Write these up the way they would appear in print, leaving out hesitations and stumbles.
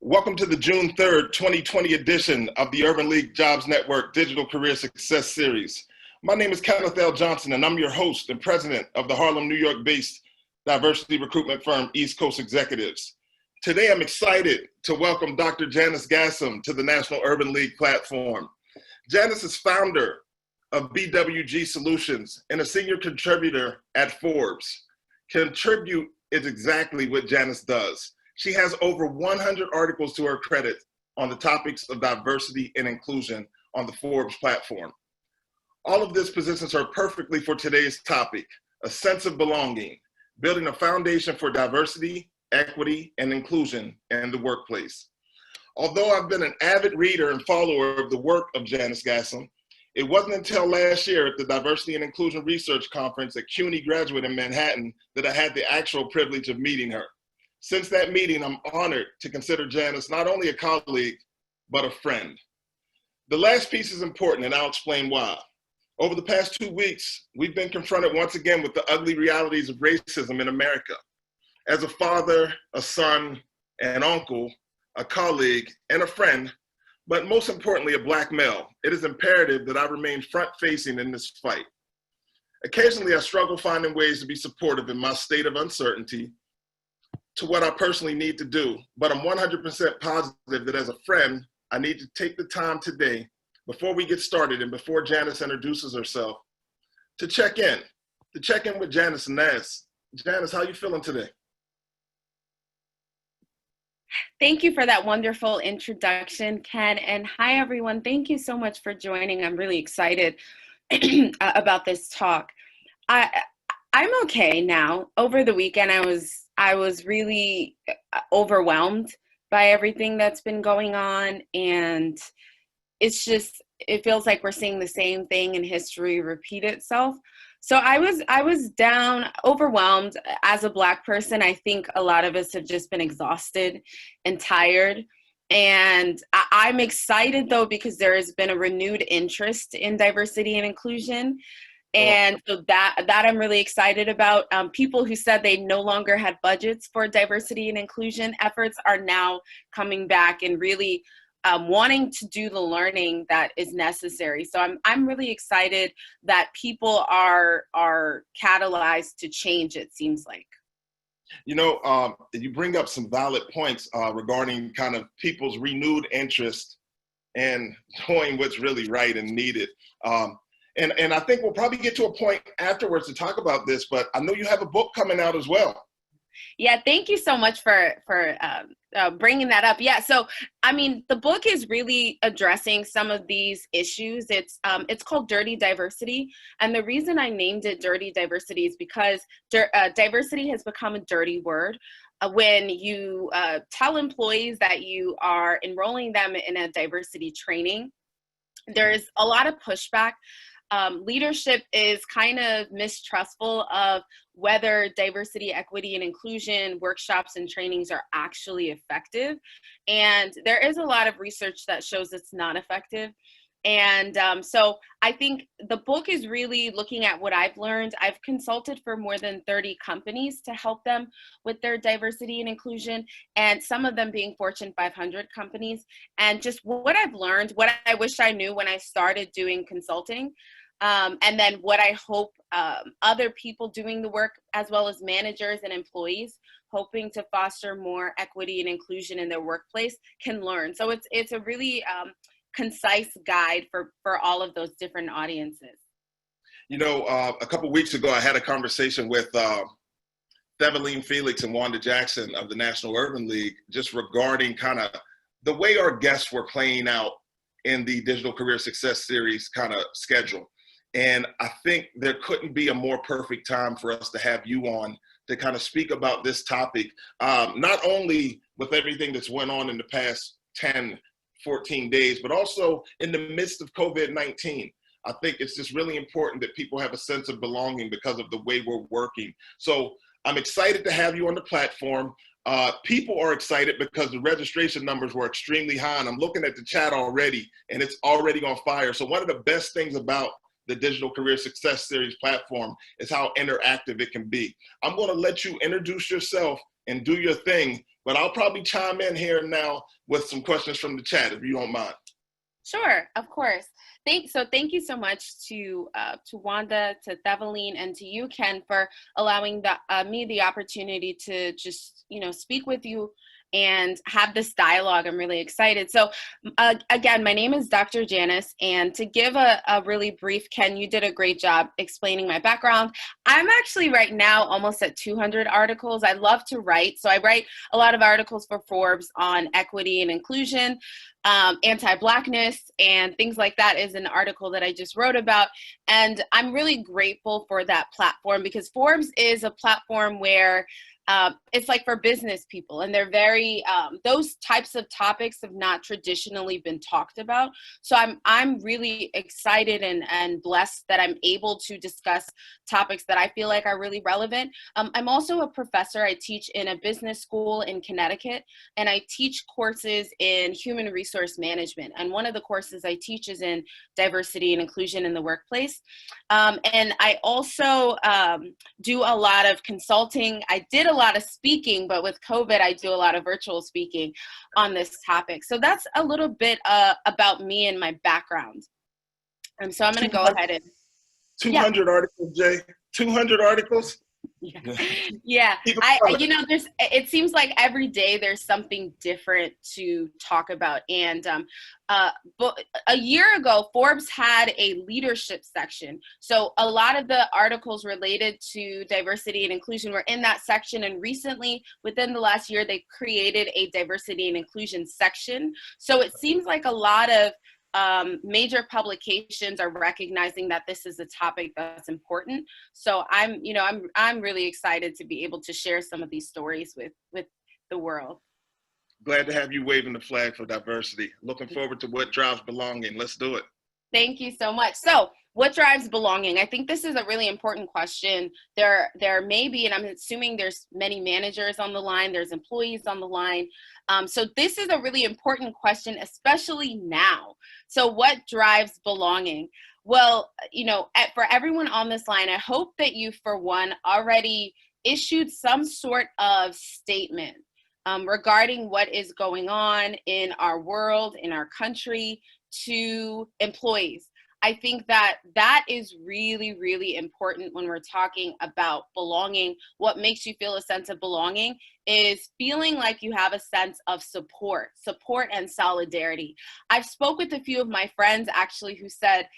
Welcome to the June 3rd, 2020 edition of the Urban League Jobs Network Digital Career Success Series. My name is Kenneth L. Johnson, and I'm your host and president of the Harlem, New York-based diversity recruitment firm East Coast Executives. Today, I'm excited to welcome Dr. Janice Gassam to the National Urban League platform. Janice is founder of BWG Solutions and a senior contributor at Forbes. Contribute is exactly what Janice does. She has over 100 articles to her credit on the topics of diversity and inclusion on the Forbes platform. All of this positions her perfectly for today's topic, a sense of belonging, building a foundation for diversity, equity, and inclusion in the workplace. Although I've been an avid reader and follower of the work of Janice Gassam, it wasn't until last year at the Diversity and Inclusion Research Conference at CUNY Graduate in Manhattan that I had the actual privilege of meeting her. Since that meeting, I'm honored to consider Janice not only a colleague, but a friend. The last piece is important, and I'll explain why. Over the past 2 weeks, we've been confronted once again with the ugly realities of racism in America. As a father, a son, an uncle, a colleague, and a friend, but most importantly, a Black male, it is imperative that I remain front-facing in this fight. Occasionally, I struggle finding ways to be supportive in my state of uncertainty to what I personally need to do, but I'm 100% positive that as a friend, I need to take the time today, before we get started and before Janice introduces herself, to check in with Janice and ask, Janice, how you feeling today? Thank you for that wonderful introduction, Ken, and hi everyone. Thank you so much for joining. I'm really excited about this talk. I'm okay now. Over the weekend, I was really overwhelmed by everything that's been going on, and it feels like we're seeing the same thing in history repeat itself. So I was down, overwhelmed. As a Black person, I think a lot of us have just been exhausted and tired. And I'm excited though, because there has been a renewed interest in diversity and inclusion. And so that I'm really excited about. People who said they no longer had budgets for diversity and inclusion efforts are now coming back and really wanting to do the learning that is necessary. So I'm really excited that people are catalyzed to change, it seems like. You know, you bring up some valid points regarding kind of people's renewed interest in doing what's really right and needed. And I think we'll probably get to a point afterwards to talk about this, but I know you have a book coming out as well. Yeah, thank you so much for bringing that up. Yeah, so I mean, the book is really addressing some of these issues. It's called Dirty Diversity, and the reason I named it Dirty Diversity is because diversity has become a dirty word. When you tell employees that you are enrolling them in a diversity training, there's a lot of pushback. Leadership is kind of mistrustful of whether diversity, equity, and inclusion workshops and trainings are actually effective. And there is a lot of research that shows it's not effective. And so I think the book is really looking at what I've learned. I've consulted for more than 30 companies to help them with their diversity and inclusion, and some of them being Fortune 500 companies. And just what I've learned, what I wish I knew when I started doing consulting, and then what I hope other people doing the work, as well as managers and employees hoping to foster more equity and inclusion in their workplace, can learn. So it's a really concise guide for all of those different audiences. You know, a couple of weeks ago, I had a conversation with Theveline Felix and Wanda Jackson of the National Urban League, just regarding kind of the way our guests were playing out in the Digital Career Success Series kind of schedule. And I think there couldn't be a more perfect time for us to have you on to kind of speak about this topic, not only with everything that's went on in the past 10, 14 days, but also in the midst of COVID-19. I think it's just really important that people have a sense of belonging because of the way we're working. So I'm excited to have you on the platform. People are excited because the registration numbers were extremely high, and I'm looking at the chat already, and it's already on fire. So one of the best things about the Digital Career Success Series platform is how interactive it can be. I'm going to let you introduce yourself and do your thing, but I'll probably chime in here and now with some questions from the chat, if you don't mind. Sure, of course. Thank you so much to Wanda, to Theveline, and to you, Ken, for allowing me the opportunity to just speak with you and have this dialogue. I'm really excited. So again, my name is Dr. Janice, and to give a really brief, Ken, you did a great job explaining my background. I'm actually right now almost at 200 articles. I love to write. So I write a lot of articles for Forbes on equity and inclusion, anti-Blackness, and things like that is an article that I just wrote about. And I'm really grateful for that platform, because Forbes is a platform where it's like for business people, and they're very, those types of topics have not traditionally been talked about. So I'm really excited and blessed that I'm able to discuss topics that I feel like are really relevant. I'm also a professor. I teach in a business school in Connecticut, and I teach courses in human resource management. And one of the courses I teach is in diversity and inclusion in the workplace. And I also do a lot of consulting. I did a lot of speaking, but with COVID, I do a lot of virtual speaking on this topic. So that's a little bit about me and my background. And so I'm going to go ahead and 200 articles, Jay. 200 articles. Yeah. It seems like every day there's something different to talk about. And but a year ago, Forbes had a leadership section. So a lot of the articles related to diversity and inclusion were in that section. And recently, within the last year, they created a diversity and inclusion section. So it seems like a lot of major publications are recognizing that this is a topic that's important. So I'm really excited to be able to share some of these stories with the world. Glad to have you waving the flag for diversity. Looking forward to what drives belonging. Let's do it. Thank you so much. So what drives belonging? I think this is a really important question. There may be, and I'm assuming there's many managers on the line, there's employees on the line. So this is a really important question, especially now. So what drives belonging? Well, for everyone on this line, I hope that you, for one, already issued some sort of statement regarding what is going on in our world, in our country, to employees. I think that is really, really important when we're talking about belonging. What makes you feel a sense of belonging is feeling like you have a sense of support and solidarity. I've spoke with a few of my friends actually who said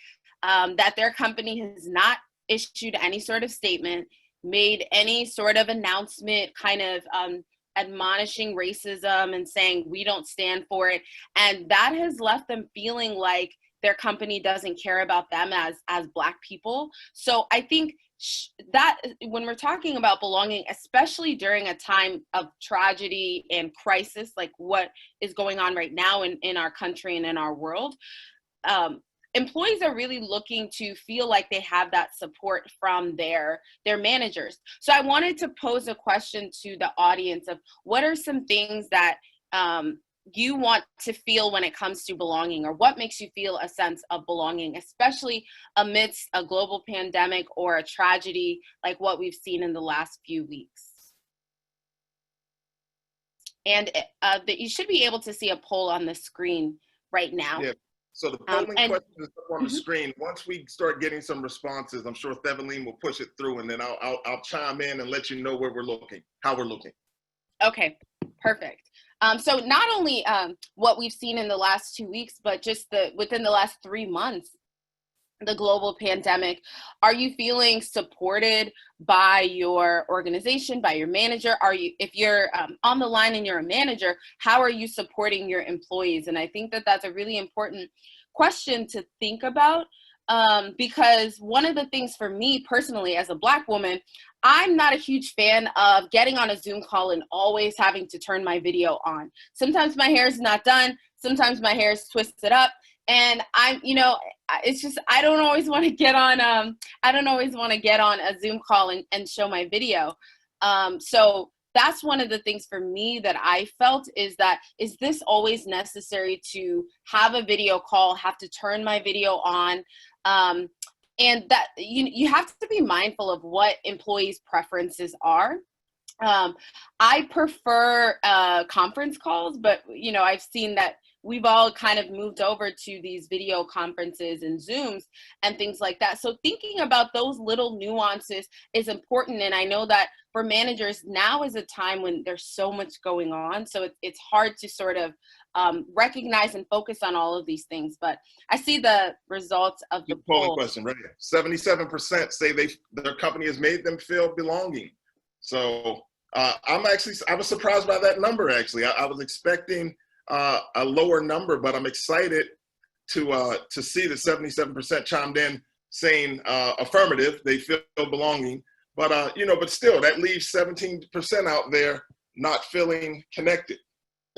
that their company has not issued any sort of statement, made any sort of announcement, kind of admonishing racism and saying we don't stand for it. And that has left them feeling like their company doesn't care about them as Black people. So I think that when we're talking about belonging, especially during a time of tragedy and crisis, like what is going on right now in our country and in our world, employees are really looking to feel like they have that support from their managers. So I wanted to pose a question to the audience of what are some things that you want to feel when it comes to belonging, or what makes you feel a sense of belonging, especially amidst a global pandemic or a tragedy like what we've seen in the last few weeks. And that you should be able to see a poll on the screen right now. Yeah. So the polling question is up on the screen. Once we start getting some responses, I'm sure Theveline will push it through, and then I'll chime in and let you know where we're looking, how we're looking. Okay, perfect. So not only what we've seen in the last 2 weeks, but just within the last 3 months, the global pandemic, are you feeling supported by your organization, by your manager? If you're on the line and you're a manager, how are you supporting your employees? And I think that that's a really important question to think about, because one of the things for me personally as a Black woman, I'm not a huge fan of getting on a Zoom call and always having to turn my video on. Sometimes my hair is not done. Sometimes my hair is twisted up. And it's just, I don't always want to get on a Zoom call and show my video. So that's one of the things for me that I felt is this always necessary to have a video call, have to turn my video on? And that you have to be mindful of what employees' preferences are. I prefer conference calls, but I've seen that we've all kind of moved over to these video conferences and Zooms and things like that. So thinking about those little nuances is important. And I know that for managers, now is a time when there's so much going on. So it's hard to sort of recognize and focus on all of these things. But I see the results of the poll. Question, right? 77% say their company has made them feel belonging. So I was surprised by that number, actually. I was expecting a lower number, but I'm excited to see that 77% chimed in saying affirmative, they feel belonging. But, but still, that leaves 17% out there not feeling connected.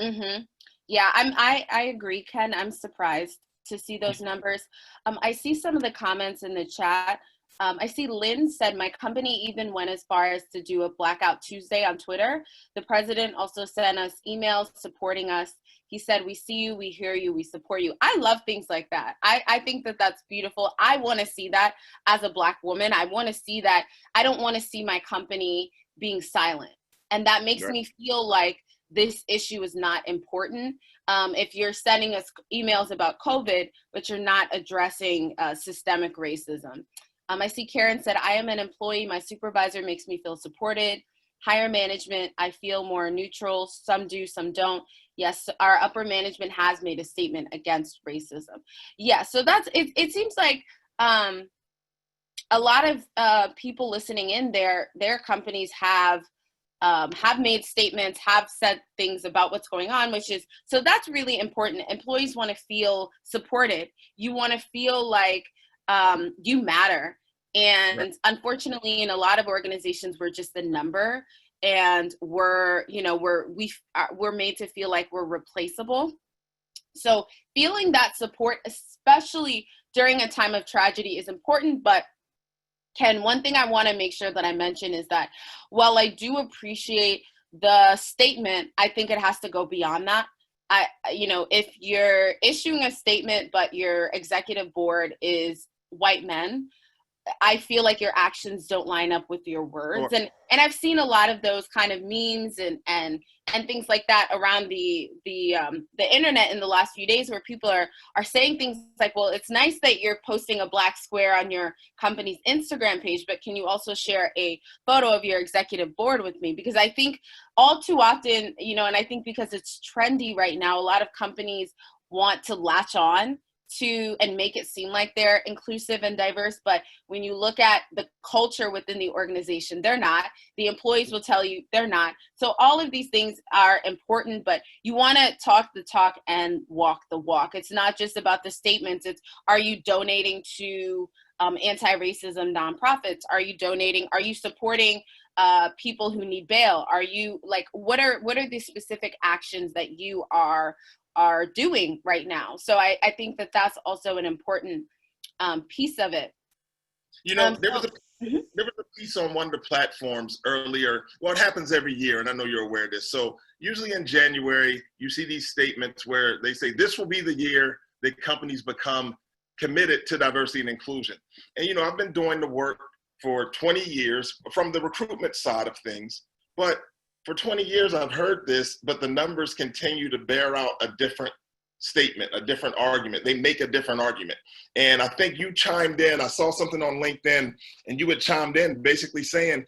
Mm-hmm. Yeah, I agree, Ken. I'm surprised to see those numbers. I see some of the comments in the chat. I see Lynn said, my company even went as far as to do a Blackout Tuesday on Twitter. The president also sent us emails supporting us. He said, we see you, we hear you, we support you. I love things like that. I think that that's beautiful. I want to see that as a Black woman. I want to see that. I don't want to see my company being silent. And that makes me feel like this issue is not important. If you're sending us emails about COVID, but you're not addressing systemic racism. I see Karen said, I am an employee. My supervisor makes me feel supported. Higher management, I feel more neutral. Some do, some don't. Yes, our upper management has made a statement against racism. Yeah, so that's it. It seems like a lot of people listening in, their companies have made statements, have said things about what's going on, so that's really important. Employees want to feel supported. You want to feel like you matter. And unfortunately, in a lot of organizations, we're just a number, and we're made to feel like we're replaceable. So feeling that support, especially during a time of tragedy, is important. But Ken, one thing I want to make sure that I mention is that while I do appreciate the statement, I think it has to go beyond that. If you're issuing a statement, but your executive board is white men, I feel like your actions don't line up with your words. Sure. And I've seen a lot of those kind of memes and things like that around the internet in the last few days, where people are saying things like, well, it's nice that you're posting a black square on your company's Instagram page, but can you also share a photo of your executive board with me? Because I think all too often, and I think because it's trendy right now, a lot of companies want to latch on to and make it seem like they're inclusive and diverse, but when you look at the culture within the organization, they're not. The employees will tell you they're not. So all of these things are important, but you want to talk the talk and walk the walk. It's not just about the statements. It's, are you donating to anti-racism nonprofits? Are you donating? Are you supporting people who need bail? Are you what are the specific actions that you are doing right now? So I think that that's also an important piece of it. There was a piece on one of the platforms earlier. Well, it happens every year, and I know you're aware of this. So usually in January, you see these statements where they say this will be the year that companies become committed to diversity and inclusion. And I've been doing the work for 20 years from the recruitment side of things, but for 20 years, I've heard this, but the numbers continue to bear out a different statement, a different argument. They make a different argument. And I think you chimed in. I saw something on LinkedIn, and you had chimed in basically saying,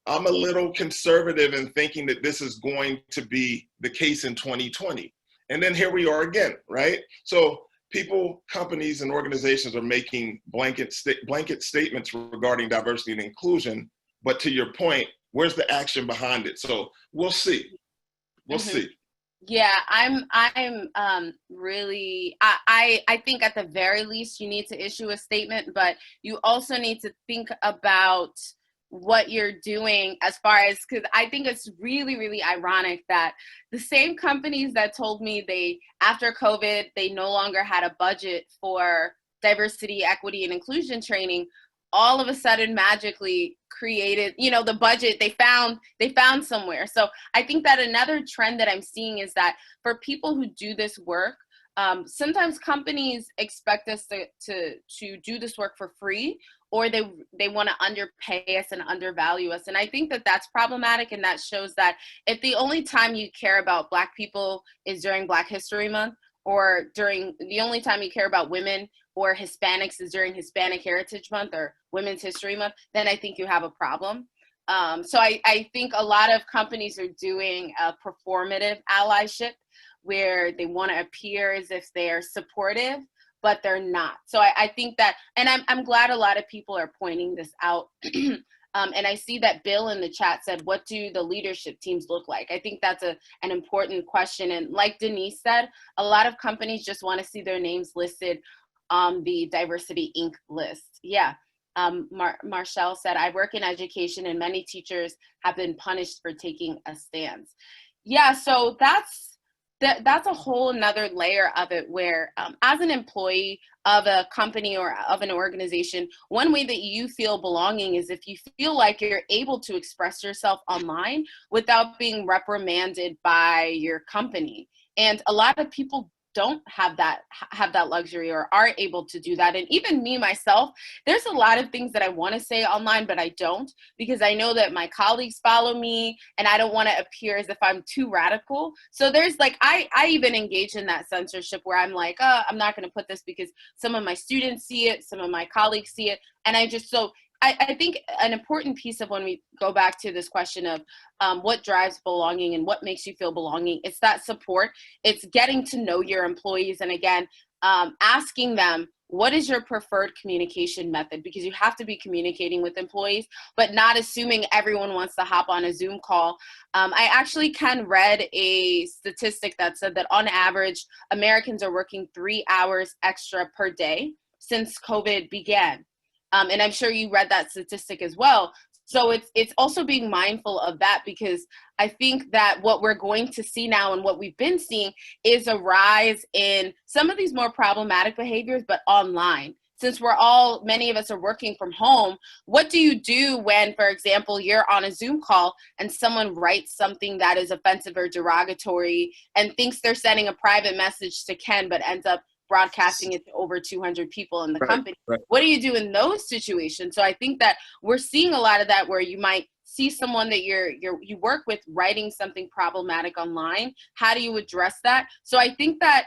I'm a little conservative in thinking that this is going to be the case in 2020. And then here we are again, right? So people, companies, and organizations are making blanket statements regarding diversity and inclusion. But to your point, where's the action behind it? So we'll see. We'll see. Yeah, I'm really, I think at the very least you need to issue a statement, but you also need to think about what you're doing as far as, because I think it's really, really ironic that the same companies that told me after COVID, they no longer had a budget for diversity, equity, and inclusion training, all of a sudden magically created, the budget they found somewhere. So I think that another trend that I'm seeing is that for people who do this work, sometimes companies expect us to do this work for free, or they want to underpay us and undervalue us. And I think that that's problematic, and that shows that if the only time you care about Black people is during Black History Month, or during the only time you care about women or Hispanics is during Hispanic Heritage Month or Women's History Month, then I think you have a problem. So I think a lot of companies are doing a performative allyship where they want to appear as if they're supportive, but they're not. So I think that, and I'm glad a lot of people are pointing this out. And I see that Bill in the chat said, what do the leadership teams look like? I think that's an important question. And like Denise said, a lot of companies just want to see their names listed on the Diversity Inc. list. Yeah. Marshall said, I work in education and many teachers have been punished for taking a stance. Yeah, so that's a whole another layer of it where as an employee of a company or of an organization, one way that you feel belonging is if you feel like you're able to express yourself online without being reprimanded by your company. And a lot of people don't have that luxury or aren't able to do that. And even me, myself, there's a lot of things that I want to say online, but I don't, because I know that my colleagues follow me and I don't want to appear as if I'm too radical. So there's like, I even engage in that censorship where I'm like, I'm not going to put this because some of my students see it, some of my colleagues see it. And I think an important piece of when we go back to this question of what drives belonging and what makes you feel belonging, it's that support. It's getting to know your employees. And again, asking them, what is your preferred communication method? Because you have to be communicating with employees, but not assuming everyone wants to hop on a Zoom call. I actually read a statistic that said that on average, Americans are working 3 hours extra per day since COVID began. And I'm sure you read that statistic as well. So it's also being mindful of that, because I think that what we're going to see now and what we've been seeing is a rise in some of these more problematic behaviors, but online. Since many of us are working from home, what do you do when, for example, you're on a Zoom call and someone writes something that is offensive or derogatory and thinks they're sending a private message to Ken, but ends up broadcasting it to over 200 people in the company? Right. What do you do in those situations? So I think that we're seeing a lot of that, where you might see someone that you work with writing something problematic online. How do you address that? So I think that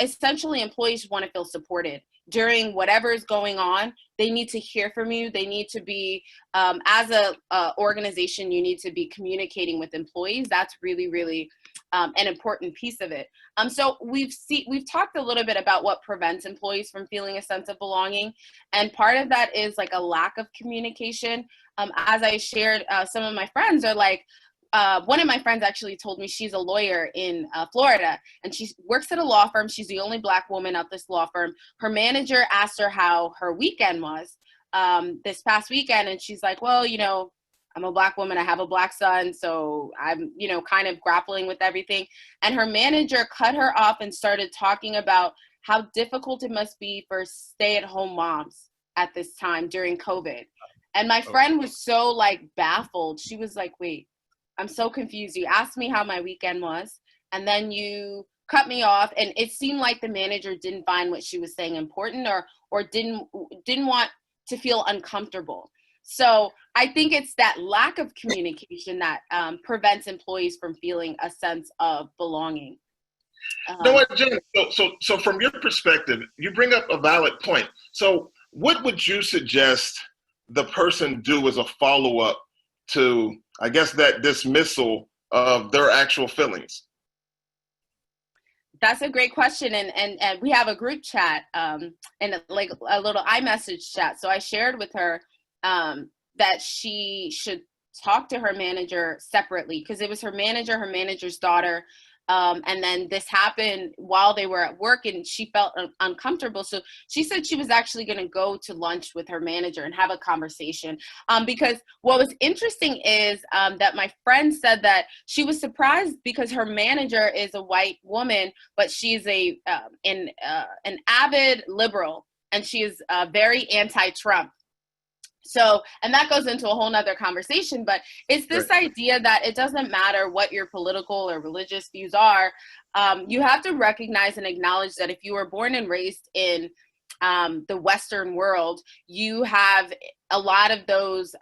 essentially employees want to feel supported during whatever is going on. They need to hear from you. They need to be, as a organization, you need to be communicating with employees. That's really, really an important piece of it. So we've talked a little bit about what prevents employees from feeling a sense of belonging. And part of that is like a lack of communication. As I shared, some of my friends are like, one of my friends actually told me she's a lawyer in Florida, and she works at a law firm. She's the only Black woman at this law firm. Her manager asked her how her weekend was this past weekend, and she's like, well, I'm a Black woman, I have a Black son, so I'm, kind of grappling with everything. And her manager cut her off and started talking about how difficult it must be for stay-at-home moms at this time during COVID. And my friend was so baffled. She was like, wait, I'm so confused. You asked me how my weekend was, and then you cut me off. And it seemed like the manager didn't find what she was saying important, or didn't want to feel uncomfortable. So I think it's that lack of communication that prevents employees from feeling a sense of belonging. You know what, Jen? So from your perspective, you bring up a valid point. So what would you suggest the person do as a follow-up to, I guess, that dismissal of their actual feelings? That's a great question. And we have a group chat and like a little iMessage chat. So I shared with her that she should talk to her manager separately, because it was her manager's daughter. And then this happened while they were at work, and she felt uncomfortable. So she said she was actually going to go to lunch with her manager and have a conversation. Because what was interesting is that my friend said that she was surprised because her manager is a white woman, but she's an avid liberal, and she is very anti-Trump. So, and that goes into a whole nother conversation, but it's this Right. idea that it doesn't matter what your political or religious views are. You have to recognize and acknowledge that if you were born and raised in the Western world, you have a lot of those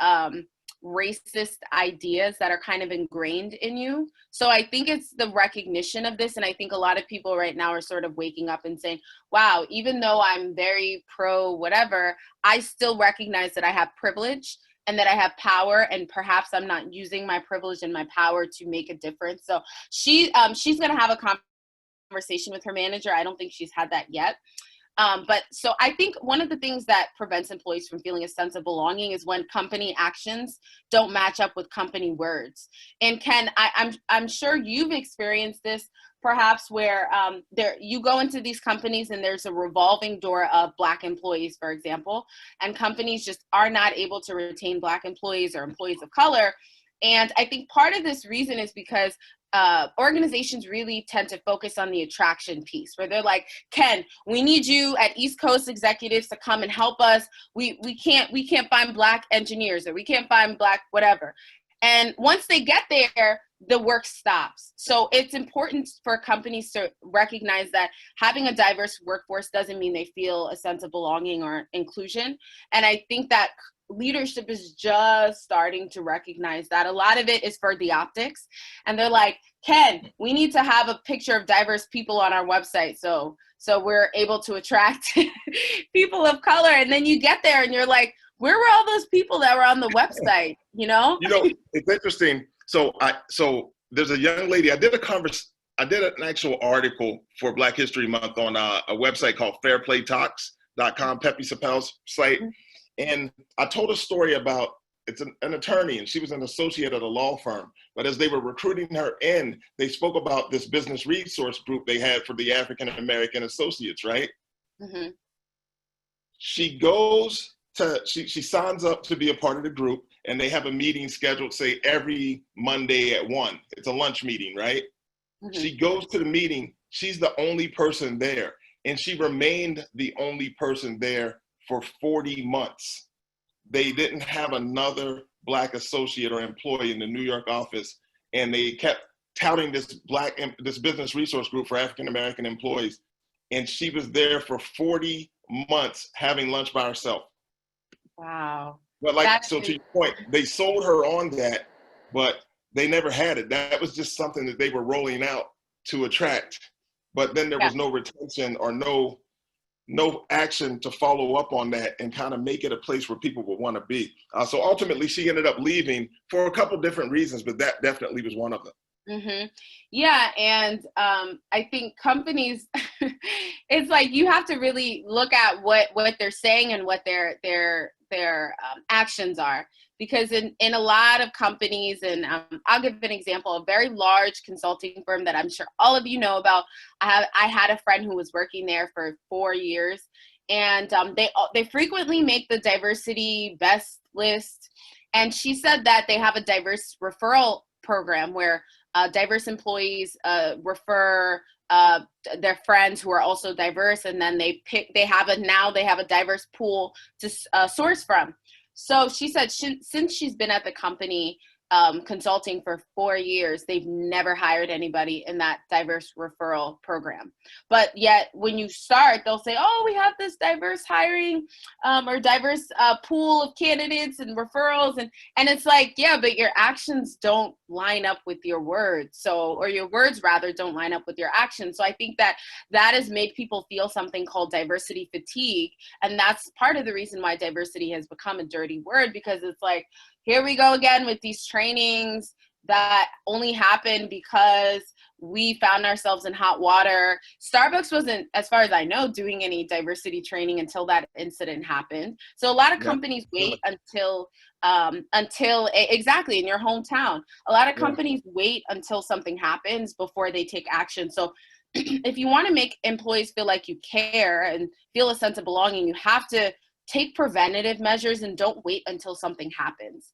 racist ideas that are kind of ingrained in you. So I think it's the recognition of this. And I think a lot of people right now are sort of waking up and saying, wow, even though I'm very pro whatever, I still recognize that I have privilege and that I have power, and perhaps I'm not using my privilege and my power to make a difference. So she's going to have a conversation with her manager. I don't think she's had that yet. But so I think one of the things that prevents employees from feeling a sense of belonging is when company actions don't match up with company words. And Ken, I'm sure you've experienced this perhaps where you go into these companies and there's a revolving door of Black employees, for example, and companies just are not able to retain Black employees or employees of color. And I think part of this reason is because organizations really tend to focus on the attraction piece, where they're like, Ken, we need you at East Coast executives to come and help us. We can't find Black engineers, or we can't find Black whatever. And once they get there, the work stops. So it's important for companies to recognize that having a diverse workforce doesn't mean they feel a sense of belonging or inclusion. And I think that leadership is just starting to recognize that. A lot of it is for the optics, and they're like, Ken, we need to have a picture of diverse people on our website so we're able to attract people of color. And then you get there and you're like, where were all those people that were on the website, you know? It's interesting. So there's a young lady, I did an actual article for Black History Month on a website called fairplaytalks.com, Pepe Sapel's site. And I told a story about, it's an attorney, and she was an associate at a law firm. But as they were recruiting her in, they spoke about this business resource group they had for the African American associates, right? Mm-hmm. She signs up to be a part of the group, and they have a meeting scheduled, say, every Monday at 1. It's a lunch meeting, right? Mm-hmm. She goes to the meeting. She's the only person there. And she remained the only person there for 40 months. They didn't have another Black associate or employee in the New York office, and they kept touting this business resource group for African American employees. And she was there for 40 months having lunch by herself. Wow. But to your point, they sold her on that, but they never had it. That was just something that they were rolling out to attract. But then there was no retention or no action to follow up on that and kind of make it a place where people would want to be. So ultimately, she ended up leaving for a couple different reasons, but that definitely was one of them. Mm-hmm. Yeah, and I think companies, it's like you have to really look at what they're saying and what their actions are. Because in a lot of companies, and I'll give an example, a very large consulting firm that I'm sure all of you know about. I had a friend who was working there for 4 years, and they frequently make the diversity best list. And she said that they have a diverse referral program where diverse employees refer their friends who are also diverse, and then they have a diverse pool to source from. So she said since she's been at the company consulting for 4 years, they've never hired anybody in that diverse referral program. But yet when you start, they'll say, oh, we have this diverse hiring or diverse pool of candidates and referrals. And it's like, yeah, but your actions don't line up with your words. Or your words rather don't line up with your actions. So I think that has made people feel something called diversity fatigue. And that's part of the reason why diversity has become a dirty word, because it's like, here we go again with these trainings that only happen because we found ourselves in hot water. Starbucks wasn't, as far as I know, doing any diversity training until that incident happened. So a lot of companies wait until exactly in your hometown. A lot of companies wait until something happens before they take action. So if you want to make employees feel like you care and feel a sense of belonging, you have to take preventative measures and don't wait until something happens.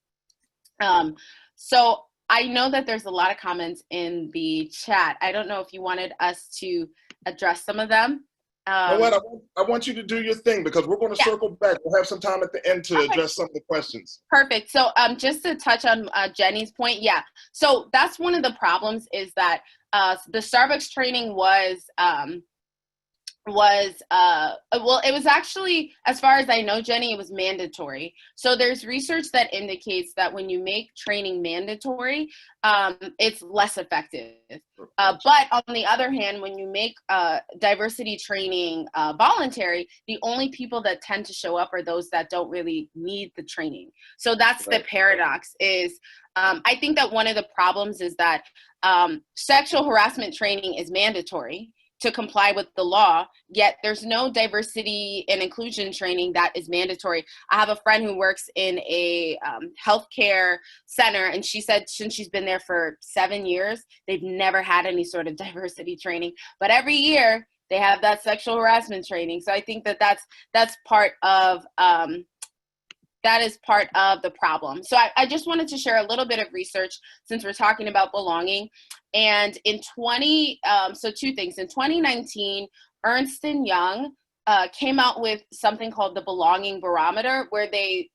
So I know that there's a lot of comments in the chat. I don't know if you wanted us to address some of them. You know what? I want you to do your thing because we're going to Yeah. circle back. We'll have some time at the end to address some of the questions. Perfect. So just to touch on Jenny's point, yeah. So that's one of the problems is that the Starbucks training well, it was actually, as far as I know, Jenny, it was mandatory. So there's research that indicates that when you make training mandatory, it's less effective. But on the other hand, when you make diversity training voluntary, the only people that tend to show up are those that don't really need the training. So that's the paradox is, I think that one of the problems is that sexual harassment training is mandatory to comply with the law, yet there's no diversity and inclusion training that is mandatory. I have a friend who works in a healthcare center, and she said since she's been there for 7 years, they've never had any sort of diversity training. But every year they have that sexual harassment training. So I think that that's part of that is part of the problem. So I just wanted to share a little bit of research since we're talking about belonging. And in so two things. In 2019, Ernst & Young came out with something called the Belonging Barometer, where they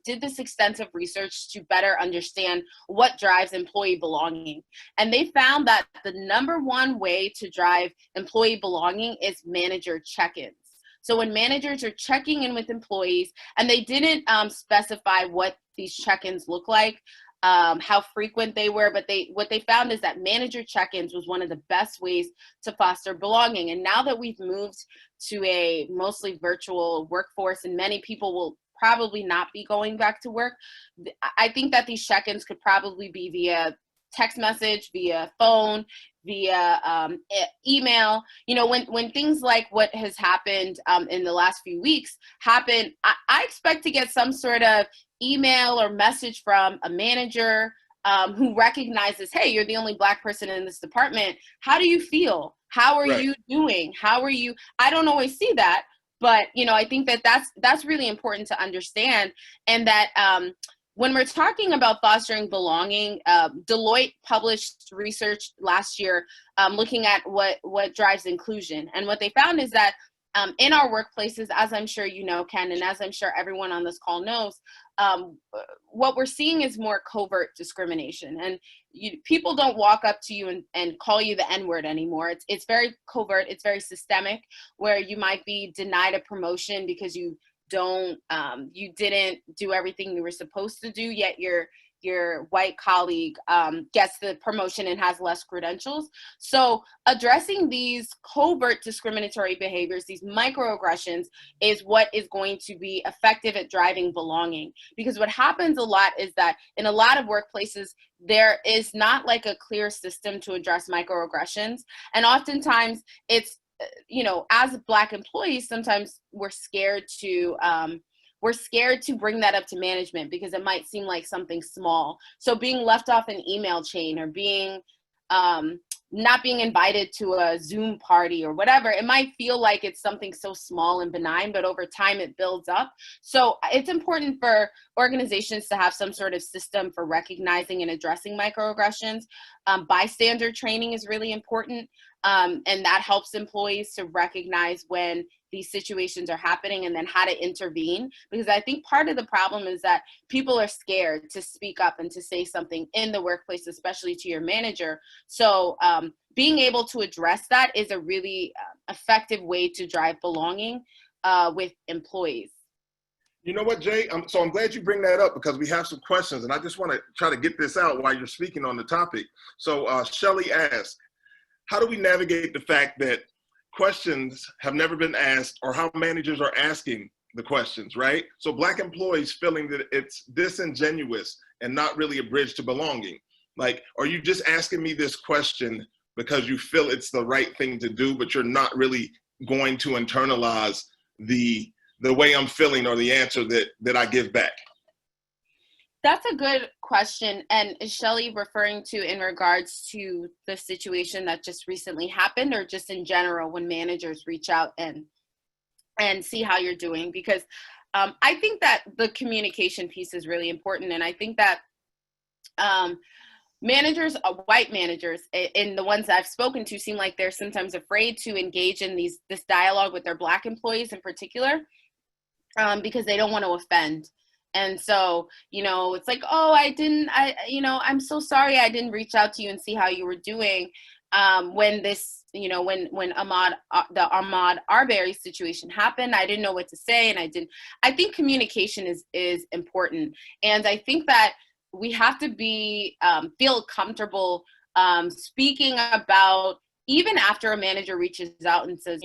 did this extensive research to better understand what drives employee belonging. And they found that the number one way to drive employee belonging is manager check-ins. So when managers are checking in with employees, and they didn't specify what these check-ins look like, how frequent they were, but what they found is that manager check-ins was one of the best ways to foster belonging. And now that we've moved to a mostly virtual workforce, and many people will probably not be going back to work, I think that these check-ins could probably be via text message, via phone, via email. You know, when things like what has happened in the last few weeks happen, I expect to get some sort of email or message from a manager who recognizes, hey, you're the only Black person in this department. How do you feel? How are you doing? How are you? I don't always see that, but you know, I think that that's really important to understand, and that when we're talking about fostering belonging, Deloitte published research last year looking at what drives inclusion. And what they found is that in our workplaces, as I'm sure you know, Ken, and as I'm sure everyone on this call knows, what we're seeing is more covert discrimination. And people don't walk up to you and call you the N-word anymore. It's very covert, it's very systemic, where you might be denied a promotion because you didn't do everything you were supposed to do, yet your white colleague gets the promotion and has less credentials. So addressing these covert discriminatory behaviors, these microaggressions, is what is going to be effective at driving belonging. Because what happens a lot is that in a lot of workplaces, there is not like a clear system to address microaggressions. And oftentimes it's, you know, as Black employees, sometimes we're scared to bring that up to management because it might seem like something small. So being left off an email chain, or being not being invited to a Zoom party or whatever, it might feel like it's something so small and benign, but over time it builds up. So it's important for organizations to have some sort of system for recognizing and addressing microaggressions. Bystander training is really important. And that helps employees to recognize when these situations are happening and then how to intervene. Because I think part of the problem is that people are scared to speak up and to say something in the workplace, especially to your manager. So being able to address that is a really effective way to drive belonging with employees. You know what, Jay? So I'm glad you bring that up because we have some questions, and I just want to try to get this out while you're speaking on the topic. So Shelly asked, how do we navigate the fact that questions have never been asked, or how managers are asking the questions, right? So Black employees feeling that it's disingenuous and not really a bridge to belonging. Like, are you just asking me this question because you feel it's the right thing to do, but you're not really going to internalize the way I'm feeling or the answer that I give back? That's a good question. And is Shelly referring to in regards to the situation that just recently happened, or just in general when managers reach out and see how you're doing? Because I think that the communication piece is really important. And I think that managers, white managers, and the ones that I've spoken to seem like they're sometimes afraid to engage in this dialogue with their Black employees in particular, because they don't want to offend. And so, it's like, oh, I'm so sorry I didn't reach out to you and see how you were doing. When this, when the Ahmaud Arbery situation happened, I didn't know what to say. And I think communication is important. And I think that we have to feel comfortable speaking about, even after a manager reaches out and says,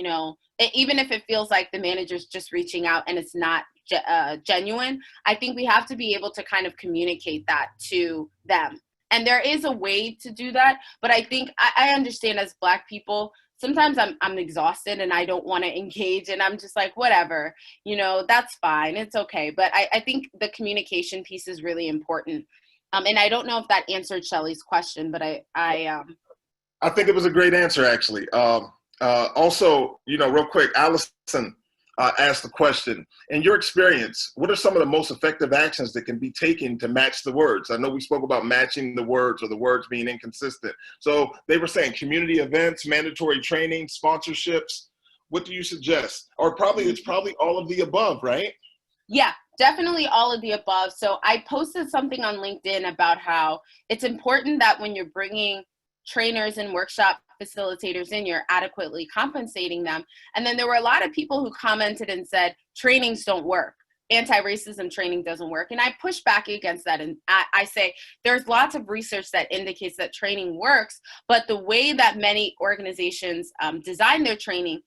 even if it feels like the manager's just reaching out and it's not genuine, I think we have to be able to kind of communicate that to them. And there is a way to do that, but I think I understand, as Black people, sometimes I'm exhausted and I don't want to engage, and I'm just like, whatever, that's fine, it's okay. But I think the communication piece is really important. And I don't know if that answered Shelley's question, but I think it was a great answer, actually. Also, real quick, Allison asked the question, in your experience, what are some of the most effective actions that can be taken to match the words? I know we spoke about matching the words or the words being inconsistent. So they were saying community events, mandatory training, sponsorships. What do you suggest? Or it's probably all of the above, right? Yeah, definitely all of the above. So I posted something on LinkedIn about how it's important that when you're bringing trainers and workshop facilitators in, you're adequately compensating them. And then there were a lot of people who commented and said, trainings don't work. Anti-racism training doesn't work. And I push back against that. And I say, there's lots of research that indicates that training works, but the way that many organizations design their training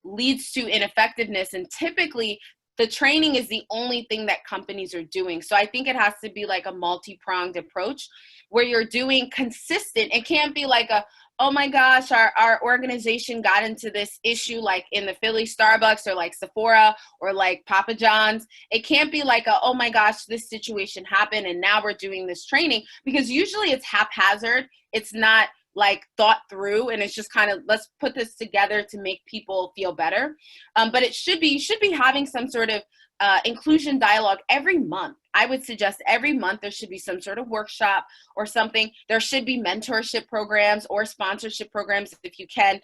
leads to ineffectiveness. And typically, the training is the only thing that companies are doing. So I think it has to be like a multi-pronged approach where you're doing consistent. It can't be like oh my gosh, our organization got into this issue like in the Philly Starbucks or like Sephora or like Papa John's. It can't be like oh my gosh, this situation happened and now we're doing this training, because usually it's haphazard. It's not like thought through, and it's just kind of, let's put this together to make people feel better. But you should be having some sort of inclusion dialogue every month. I would suggest every month there should be some sort of workshop or something. There should be mentorship programs or sponsorship programs if you can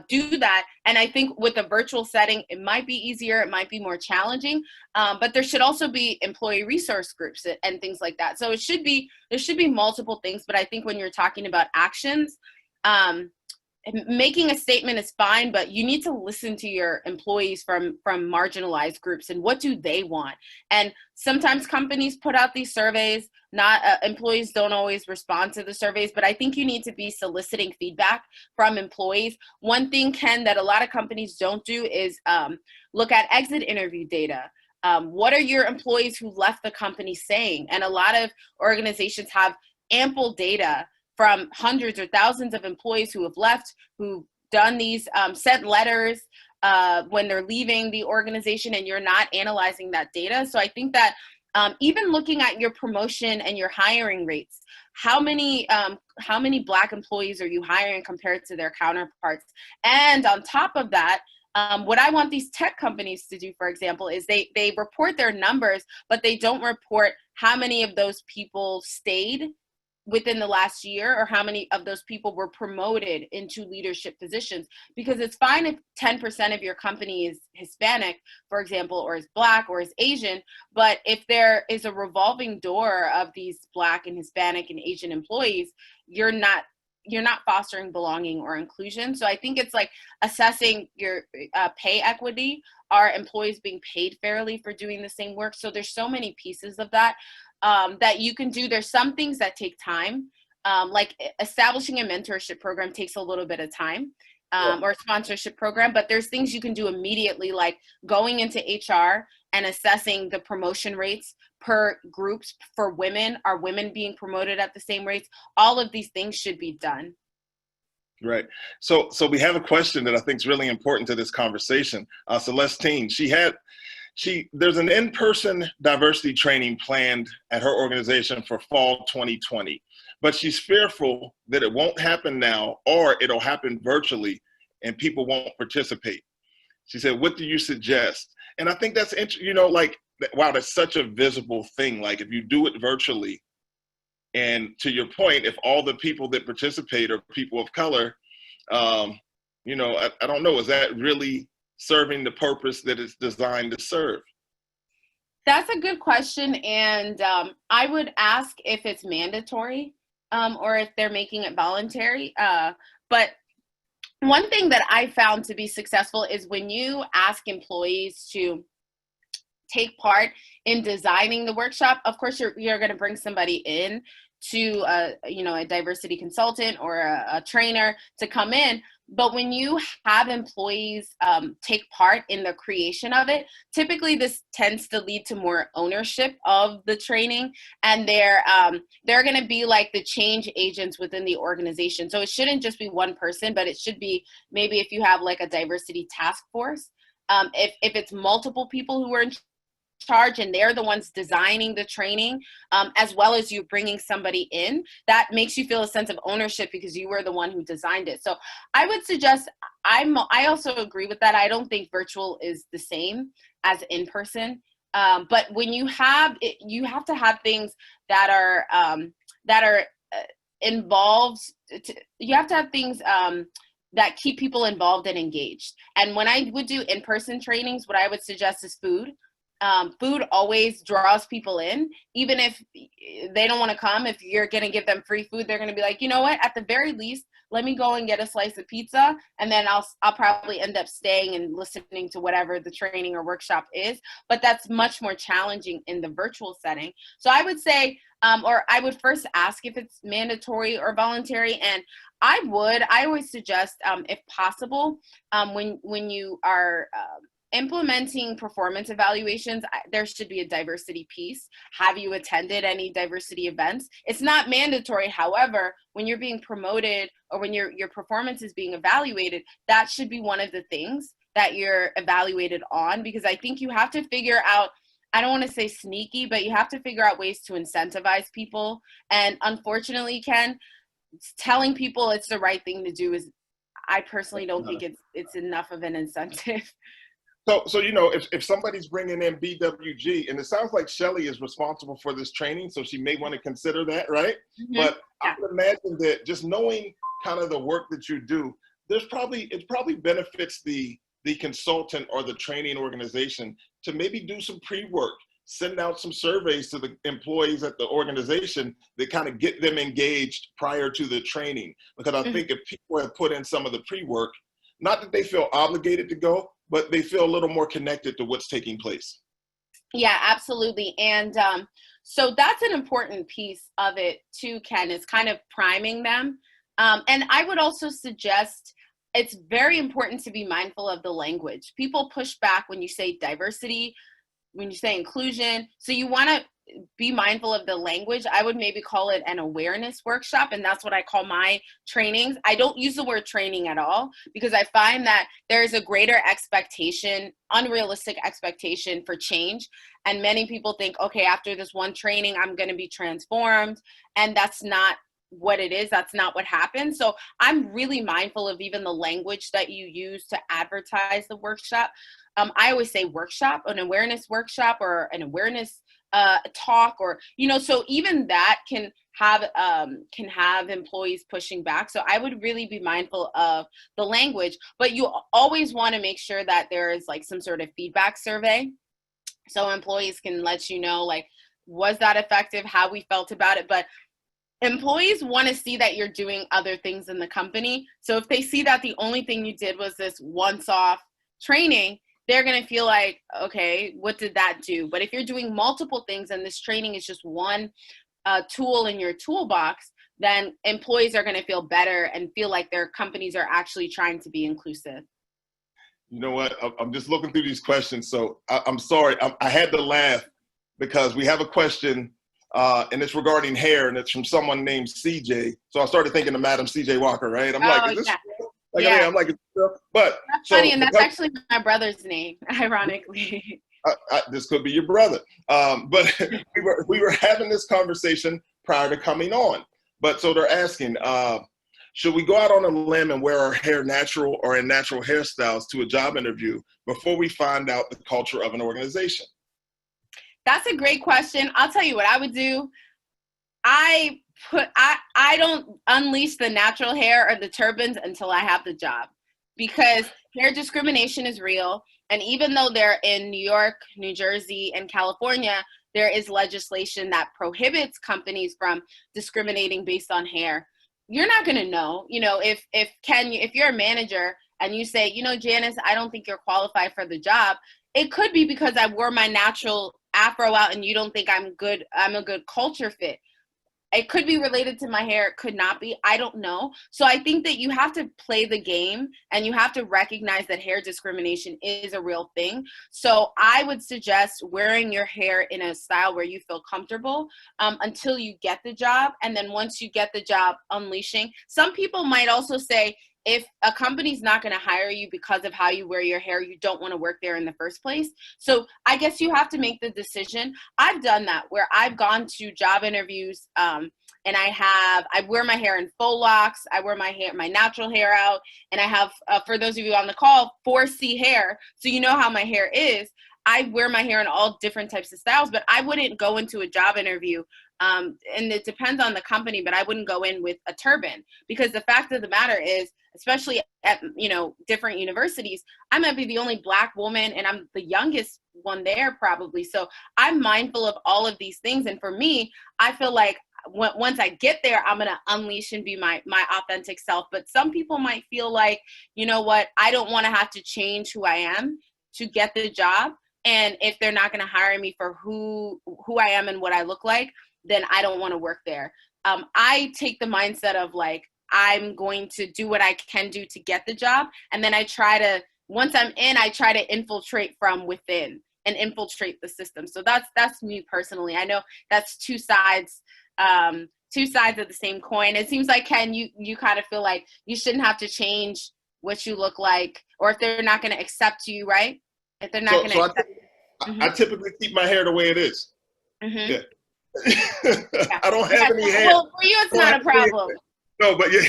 do that. And I think with a virtual setting, it might be easier, it might be more challenging, but there should also be employee resource groups and things like that. So there should be multiple things, but I think when you're talking about actions, making a statement is fine, but you need to listen to your employees from marginalized groups and what do they want. And sometimes companies put out these surveys, not employees don't always respond to the surveys, but I think you need to be soliciting feedback from employees. One thing, Ken, that a lot of companies don't do is look at exit interview data. What are your employees who left the company saying? And a lot of organizations have ample data from hundreds or thousands of employees who have left, who've done these, sent letters when they're leaving the organization, and you're not analyzing that data. So I think that even looking at your promotion and your hiring rates, how many Black employees are you hiring compared to their counterparts? And on top of that, what I want these tech companies to do, for example, is they report their numbers, but they don't report how many of those people stayed within the last year or how many of those people were promoted into leadership positions. Because it's fine if 10% of your company is Hispanic, for example, or is Black or is Asian, but if there is a revolving door of these Black and Hispanic and Asian employees, you're not fostering belonging or inclusion. So I think it's like assessing your pay equity. Are employees being paid fairly for doing the same work? So there's so many pieces of that that you can do. There's some things that take time, like establishing a mentorship program takes a little bit of time, or a sponsorship program, but there's things you can do immediately, like going into HR and assessing the promotion rates per groups for women. Are women being promoted at the same rates? All of these things should be done. Right. So we have a question that I think is really important to this conversation. Celestine, there's an in-person diversity training planned at her organization for fall 2020, but she's fearful that it won't happen now or it'll happen virtually and people won't participate. She said, what do you suggest? And I think that's, wow, that's such a visible thing. Like if you do it virtually, And to your point, if all the people that participate are people of color, I don't know, is that really serving the purpose that it's designed to serve? That's a good question. And I would ask if it's mandatory or if they're making it voluntary. But one thing that I found to be successful is when you ask employees to take part in designing the workshop. Of course, you're going to bring somebody in to a diversity consultant or a trainer to come in. But when you have employees take part in the creation of it, typically this tends to lead to more ownership of the training, and they're going to be like the change agents within the organization. So it shouldn't just be one person, but it should be maybe if you have like a diversity task force, if it's multiple people who are in charge and they're the ones designing the training, as well as you bringing somebody in, that makes you feel a sense of ownership because you were the one who designed it. So I would suggest, I also agree with that. I don't think virtual is the same as in person. But when you have it, you have to have things that are involved. You have to have things that keep people involved and engaged. And when I would do in-person trainings, what I would suggest is food. Food always draws people in, even if they don't want to come. If you're going to give them free food, they're going to be like, you know what, at the very least, let me go and get a slice of pizza. And then I'll probably end up staying and listening to whatever the training or workshop is. But that's much more challenging in the virtual setting. So I would say, or I would first ask if it's mandatory or voluntary. And I always suggest, if possible, when you are implementing performance evaluations, there should be a diversity piece. Have you attended any diversity events? It's not mandatory. However, when you're being promoted or when your performance is being evaluated, that should be one of the things that you're evaluated on, because I think you have to figure out, I don't want to say sneaky, but you have to figure out ways to incentivize people. And unfortunately, Ken, telling people it's the right thing to do is, I personally don't think it's enough of an incentive. So if somebody's bringing in BWG, and it sounds like Shelly is responsible for this training, so she may want to consider that, right? Mm-hmm. But yeah. I would imagine that just knowing kind of the work that you do, it probably benefits the consultant or the training organization to maybe do some pre-work, send out some surveys to the employees at the organization that kind of get them engaged prior to the training. Because I think if people have put in some of the pre-work, not that they feel obligated to go, but they feel a little more connected to what's taking place. Yeah, absolutely. And so that's an important piece of it too, Ken, is kind of priming them. And I would also suggest it's very important to be mindful of the language. People push back when you say diversity, when you say inclusion. So you want to be mindful of the language. I would maybe call it an awareness workshop, and that's what I call my trainings. I don't use the word training at all because I find that there's a greater expectation, unrealistic expectation for change. And many people think, okay, after this one training, I'm going to be transformed. And that's not what it is. That's not what happens. So I'm really mindful of even the language that you use to advertise the workshop. I always say workshop, an awareness workshop, or an awareness talk, or so even that can have employees pushing back. So I would really be mindful of the language, but you always want to make sure that there is like some sort of feedback survey, so employees can let you know, like, was that effective, how we felt about it. But employees want to see that you're doing other things in the company. So if they see that the only thing you did was this once-off training, they're going to feel like, okay, what did that do? But if you're doing multiple things and this training is just one tool in your toolbox, then employees are going to feel better and feel like their companies are actually trying to be inclusive. You know what? I'm just looking through these questions. So I'm sorry. I had to laugh because we have a question and it's regarding hair, and it's from someone named CJ. So I started thinking of Madam CJ Walker, right? I'm like, is this real? Like, yeah. I'm like, but that's funny, and that's actually my brother's name, ironically. This could be your brother, but we were having this conversation prior to coming on. But so they're asking, should we go out on a limb and wear our hair natural or in natural hairstyles to a job interview before we find out the culture of an organization? That's a great question. I'll tell you what I would do. I don't unleash the natural hair or the turbans until I have the job, because hair discrimination is real. And even though they're in New York, New Jersey, and California, there is legislation that prohibits companies from discriminating based on hair. You're not going to know, if you're a manager and you say, Janice, I don't think you're qualified for the job. It could be because I wore my natural afro out and you don't think I'm a good culture fit. It could be related to my hair. It could not be. I don't know. So I think that you have to play the game and you have to recognize that hair discrimination is a real thing. So I would suggest wearing your hair in a style where you feel comfortable until you get the job. And then once you get the job, unleashing. Some people might also say, if a company's not going to hire you because of how you wear your hair, you don't want to work there in the first place. So I guess you have to make the decision. I've done that where I've gone to job interviews and I wear my hair in faux locks. I wear my natural hair out. And I have, for those of you on the call, 4C hair. So you know how my hair is. I wear my hair in all different types of styles, but I wouldn't go into a job interview. And it depends on the company, but I wouldn't go in with a turban, because the fact of the matter is, especially at, different universities, I might be the only Black woman and I'm the youngest one there probably. So I'm mindful of all of these things. And for me, I feel like once I get there, I'm going to unleash and be my authentic self. But some people might feel like, you know what, I don't want to have to change who I am to get the job. And if they're not going to hire me for who I am and what I look like, then I don't want to work there. I take the mindset of like, I'm going to do what I can do to get the job. And then once I'm in, I try to infiltrate from within and infiltrate the system. So that's me personally. I know that's two sides of the same coin. It seems like, Ken, you kind of feel like you shouldn't have to change what you look like, or if they're not going to accept you, right? If they're not going to accept you. I typically keep my hair the way it is. Mm-hmm. Yeah. Yeah. I don't have any hair. Well, for you, it's not a problem. No, but yeah.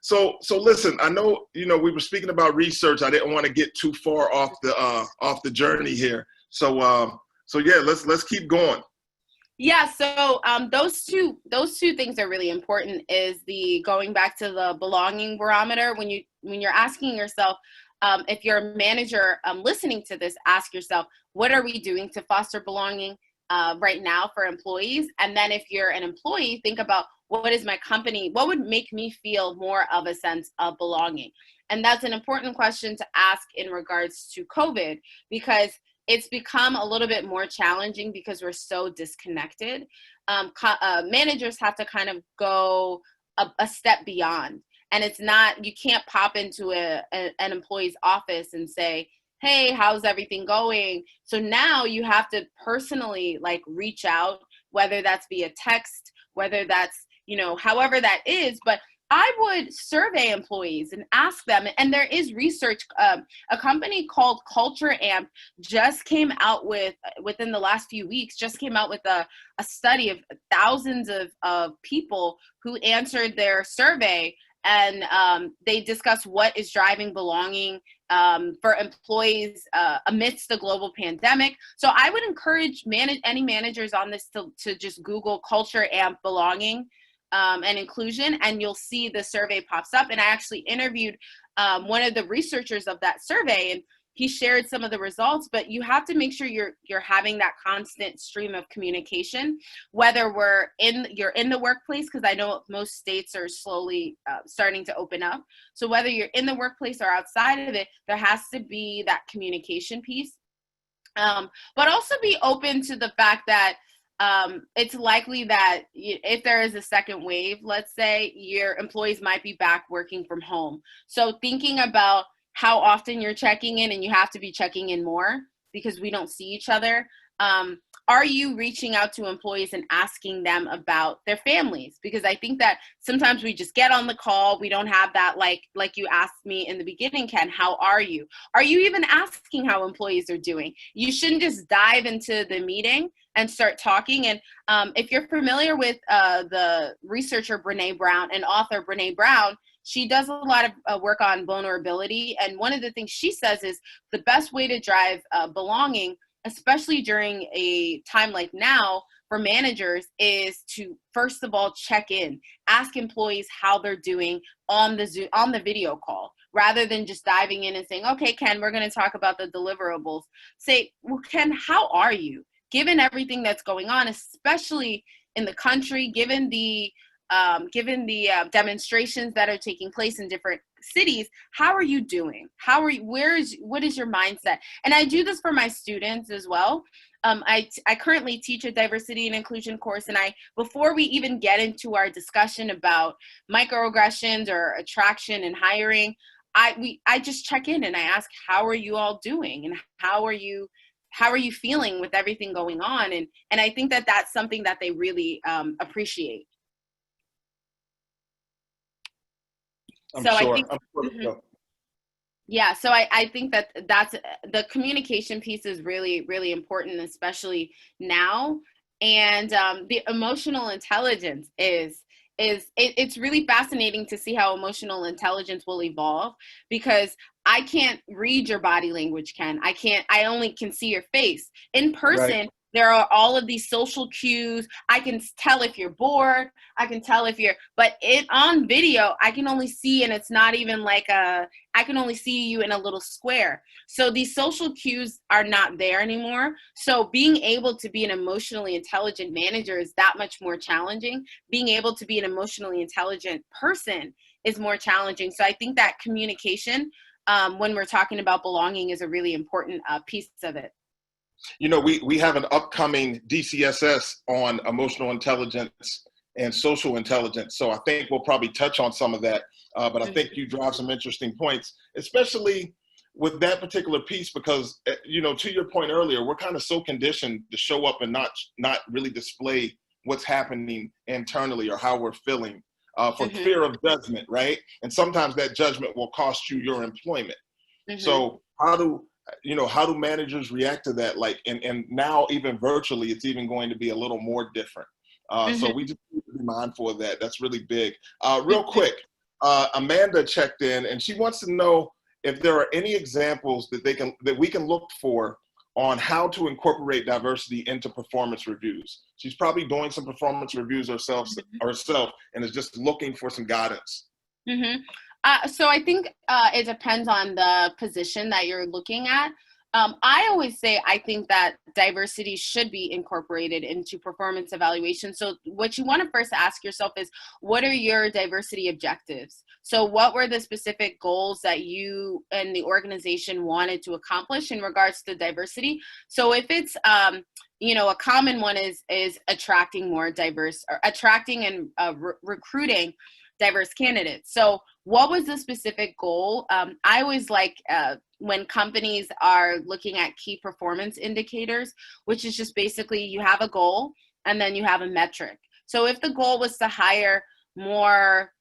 So listen, I know, we were speaking about research. I didn't want to get too far off the journey here. So yeah, let's keep going. Yeah. So those two things are really important. Is the going back to the belonging barometer. When you're asking yourself, if you're a manager listening to this, ask yourself, what are we doing to foster belonging right now for employees? And then if you're an employee, think about, what would make me feel more of a sense of belonging? And that's an important question to ask in regards to COVID, because it's become a little bit more challenging because we're so disconnected. Managers have to kind of go a step beyond. And it's not, you can't pop into an employee's office and say, hey, how's everything going? So now you have to personally reach out, whether that's via text, whether that's, however that is. But I would survey employees and ask them, and there is research. A company called Culture Amp just came out within the last few weeks, just came out with a study of thousands of people who answered their survey. And they discuss what is driving belonging for employees amidst the global pandemic. So I would encourage any managers on this to just Google Culture Amp belonging and inclusion, and you'll see the survey pops up. And I actually interviewed one of the researchers of that survey, and he shared some of the results. But you have to make sure you're having that constant stream of communication, whether you're in the workplace, because I know most states are slowly starting to open up. So whether you're in the workplace or outside of it, there has to be that communication piece. But also be open to the fact that it's likely that if there is a second wave, let's say, your employees might be back working from home. So thinking about how often you're checking in, and you have to be checking in more because we don't see each other. Are you reaching out to employees and asking them about their families? Because I think that sometimes we just get on the call. We don't have that, like you asked me in the beginning, Ken, how are you? Are you even asking how employees are doing? You shouldn't just dive into the meeting and start talking. And if you're familiar with the researcher Brene Brown and author Brene Brown, she does a lot of work on vulnerability. And one of the things she says is the best way to drive belonging, especially during a time like now, for managers is to, first of all, check in, ask employees how they're doing on the Zoom, on the video call, rather than just diving in and saying, okay, Ken, we're going to talk about the deliverables. Say, well, Ken, how are you? Given everything that's going on, especially in the country, given the demonstrations that are taking place in different cities, how are you doing? How are you? What is your mindset? And I do this for my students as well. I currently teach a diversity and inclusion course, and before we even get into our discussion about microaggressions or attraction and hiring, I just check in and I ask, how are you all doing, and how are you feeling with everything going on? And I think that that's something that they really appreciate. Yeah, so I think that's the communication piece is really, really important, especially now. And the emotional intelligence it's really fascinating to see how emotional intelligence will evolve, because I can't read your body language, Ken. I only can see your face. In person, right. There are all of these social cues. I can tell if you're bored. I can tell if but on video, I can only see, and it's not even like I can only see you in a little square. So these social cues are not there anymore. So being able to be an emotionally intelligent manager is that much more challenging. Being able to be an emotionally intelligent person is more challenging. So I think that communication, when we're talking about belonging, is a really important piece of it. You know, we have an upcoming DCSS on emotional intelligence and social intelligence. So I think we'll probably touch on some of that. But I think you drive some interesting points, especially with that particular piece, because, you know, to your point earlier, we're kind of so conditioned to show up and not really display what's happening internally or how we're feeling for fear of judgment, right? And sometimes that judgment will cost you your employment. So how do managers react to that? Like, and now even virtually, it's even going to be a little more different. So we just need to be mindful of that. That's really big. Real quick, Amanda checked in, and she wants to know if there are any examples that we can look for on how to incorporate diversity into performance reviews. She's probably doing some performance reviews herself, and is just looking for some guidance. So I think it depends on the position that you're looking at. I always say I think that diversity should be incorporated into performance evaluation. So what you want to first ask yourself is, what are your diversity objectives? So what were the specific goals that you and the organization wanted to accomplish in regards to diversity? So if it's, a common one is attracting more diverse, or attracting and recruiting diverse candidates. So what was the specific goal? I always like when companies are looking at key performance indicators, which is just basically you have a goal and then you have a metric. So if the goal was to hire more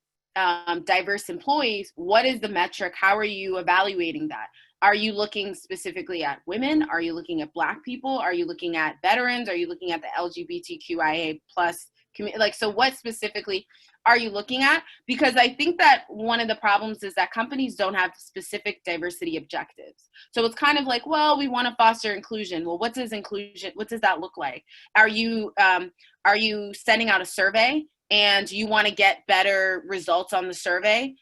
diverse employees, what is the metric? How are you evaluating that? Are you looking specifically at women? Are you looking at Black people? Are you looking at veterans? Are you looking at the LGBTQIA plus community? Like, so what specifically are you looking at? Because I think that one of the problems is that companies don't have specific diversity objectives. So it's kind of like, well, we want to foster inclusion. Well, what does that look like? Are you sending out a survey and you want to get better results on the survey?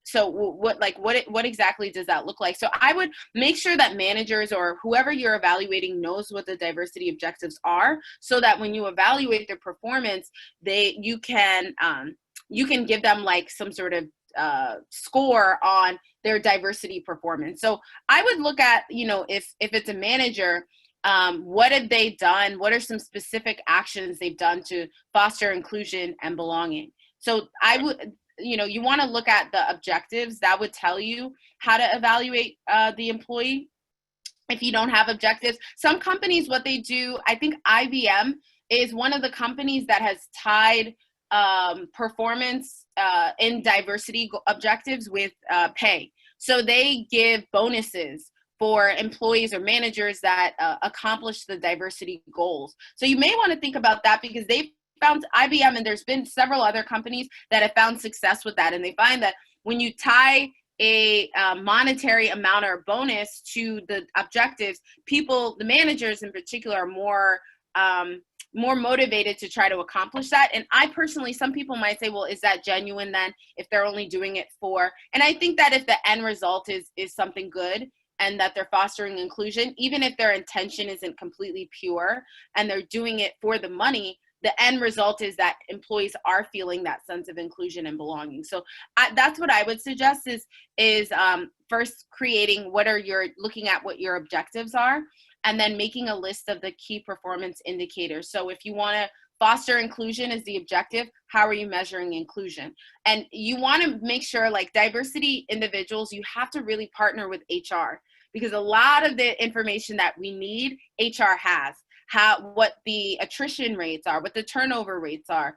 So what exactly does that look like? So I would make sure that managers or whoever you're evaluating knows what the diversity objectives are, so that when you evaluate their performance, you can give them like some sort of score on their diversity performance. So I would look at, if it's a manager, what have they done? What are some specific actions they've done to foster inclusion and belonging? So I would, you want to look at the objectives. That would tell you how to evaluate the employee. If you don't have objectives, some companies, what they do, I think IBM is one of the companies that has tied performance in diversity objectives with pay. So they give bonuses for employees or managers that accomplish the diversity goals. So you may want to think about that, because they've found IBM, and there's been several other companies that have found success with that. And they find that when you tie a monetary amount or bonus to the objectives, the managers in particular, are more more motivated to try to accomplish that. And I personally, some people might say, well, is that genuine then if they're only doing it for, and I think that if the end result is something good and that they're fostering inclusion, even if their intention isn't completely pure and they're doing it for the money, the end result is that employees are feeling that sense of inclusion and belonging. So that's what I would suggest is first creating looking at what your objectives are, and then making a list of the key performance indicators. So if you want to foster inclusion as the objective, how are you measuring inclusion? And you want to make sure, like diversity individuals, you have to really partner with HR, because a lot of the information that we need, HR has. What the attrition rates are, what the turnover rates are,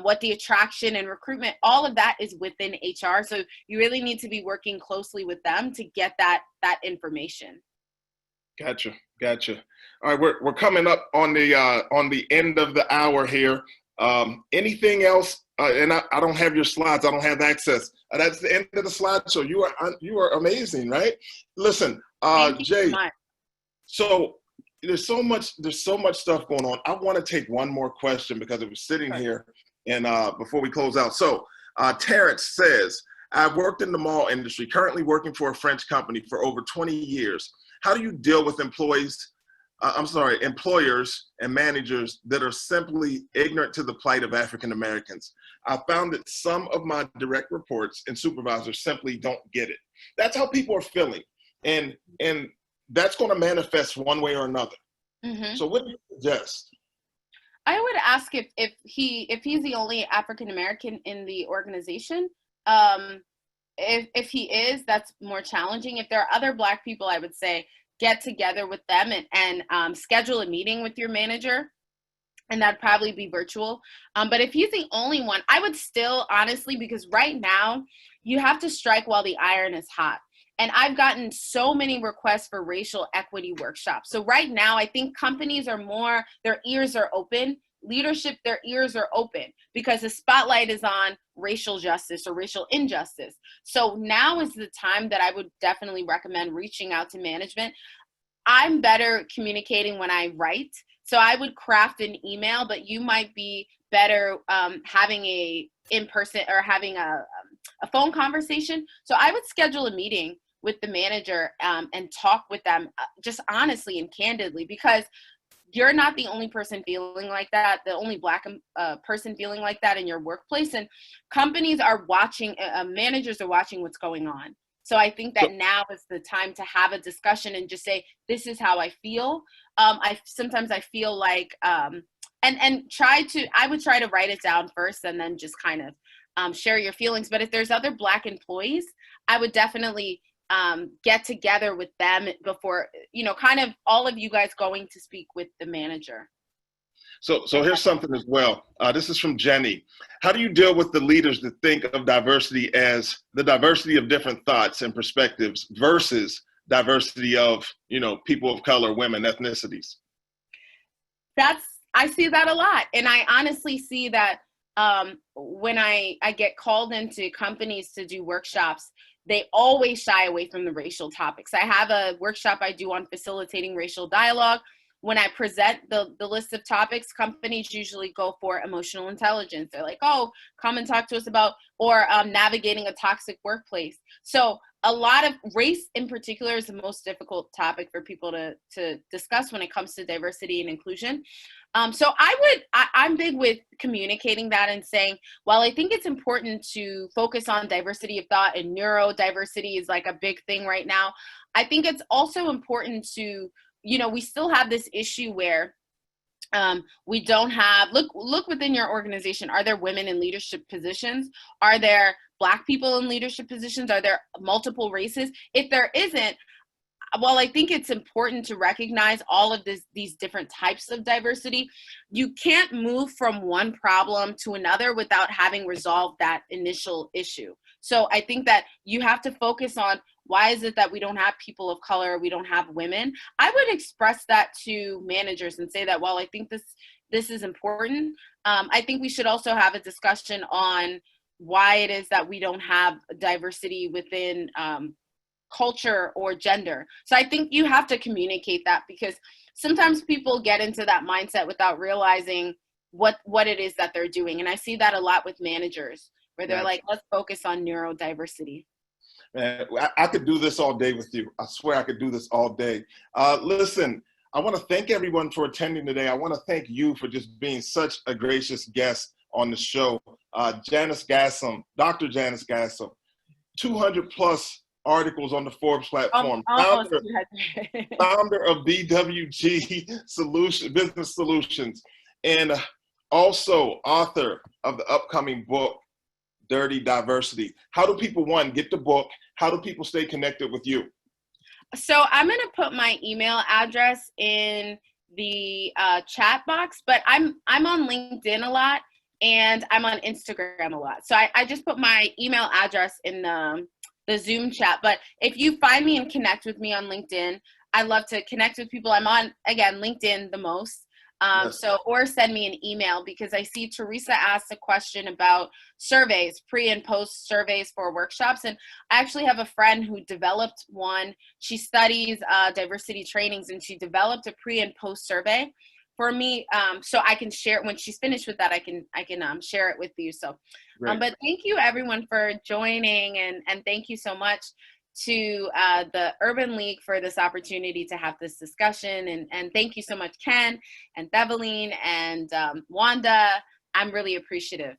what the attraction and recruitment, all of that is within HR. So you really need to be working closely with them to get that information. Gotcha. All right, we're coming up on the end of the hour here. Anything else? And I don't have your slides. I don't have access. That's the end of the slideshow. You are amazing, right? Listen, Jay. So there's so much stuff going on. I want to take one more question because it was sitting here, and before we close out. So Terrence says, I've worked in the mall industry, currently working for a French company for over 20 years. How do you deal with employers and managers that are simply ignorant to the plight of African Americans? I found that some of my direct reports and supervisors simply don't get it. That's how people are feeling. And that's going to manifest one way or another. Mm-hmm. So what do you suggest? I would ask if he's the only African American in the organization. If he is, that's more challenging. If there are other Black people, I would say get together with them and schedule a meeting with your manager, and that'd probably be virtual. But if he's the only one, I would still, honestly, because right now you have to strike while the iron is hot. And I've gotten so many requests for racial equity workshops. So right now, I think companies are their ears are open. Leadership, their ears are open because the spotlight is on racial justice or racial injustice. So now is the time that I would definitely recommend reaching out to management. I'm better communicating when I write. So I would craft an email, but you might be better having a in-person or having a phone conversation. So I would schedule a meeting with the manager and talk with them just honestly and candidly, because you're not the only person feeling like that, the only Black person feeling like that in your workplace. And companies are watching, managers are watching what's going on. So I think that now is the time to have a discussion and just say, this is how I feel. Sometimes I feel like, and I would try to write it down first and then just kind of share your feelings. But if there's other Black employees, I would definitely get together with them before, kind of all of you guys going to speak with the manager. So here's something as well. This is from Jenny. How do you deal with the leaders that think of diversity as the diversity of different thoughts and perspectives versus diversity of, people of color, women, ethnicities? I see that a lot. And I honestly see that when I get called into companies to do workshops, they always shy away from the racial topics. I have a workshop I do on facilitating racial dialogue. When I present the list of topics, companies usually go for emotional intelligence. They're like, oh, come and talk to us about, or navigating a toxic workplace. So a lot of race in particular is the most difficult topic for people to discuss when it comes to diversity and inclusion. So I'm big with communicating that and saying, while I think it's important to focus on diversity of thought, and neurodiversity is like a big thing right now, I think it's also important to, we still have this issue where we don't have, look within your organization. Are there women in leadership positions? Are there Black people in leadership positions? Are there multiple races? If there isn't, while I think it's important to recognize all of these different types of diversity, you can't move from one problem to another without having resolved that initial issue. So I think that you have to focus on, why is it that we don't have people of color, we don't have women? I would express that to managers and say that while I think this is important, I think we should also have a discussion on why it is that we don't have diversity within culture or gender. So I think you have to communicate that, because sometimes people get into that mindset without realizing what it is that they're doing. And I see that a lot with managers where they're like, let's focus on neurodiversity. Man, I could do this all day with you. I swear I could do this all day. Listen, I want to thank everyone for attending today. I want to thank you for just being such a gracious guest on the show. Janice Gassam, Dr. Janice Gassam, 200 plus articles on the Forbes platform, founder of BWG Business Solutions, and also author of the upcoming book, Dirty Diversity. How do people, one, get the book? How do people stay connected with you? So I'm going to put my email address in the chat box, but I'm on LinkedIn a lot and I'm on Instagram a lot. So I just put my email address in the Zoom chat. But if you find me and connect with me on LinkedIn, I love to connect with people. I'm on, again, LinkedIn the most. Or send me an email, because I see Teresa asked a question about surveys, pre and post surveys for workshops. And I actually have a friend who developed one. She studies diversity trainings, and she developed a pre and post survey for me. So I can share it when she's finished with that. I can share it with you. So, but thank you everyone for joining, and thank you so much to the Urban League for this opportunity to have this discussion. And thank you so much, Ken and Theveline and Wanda. I'm really appreciative.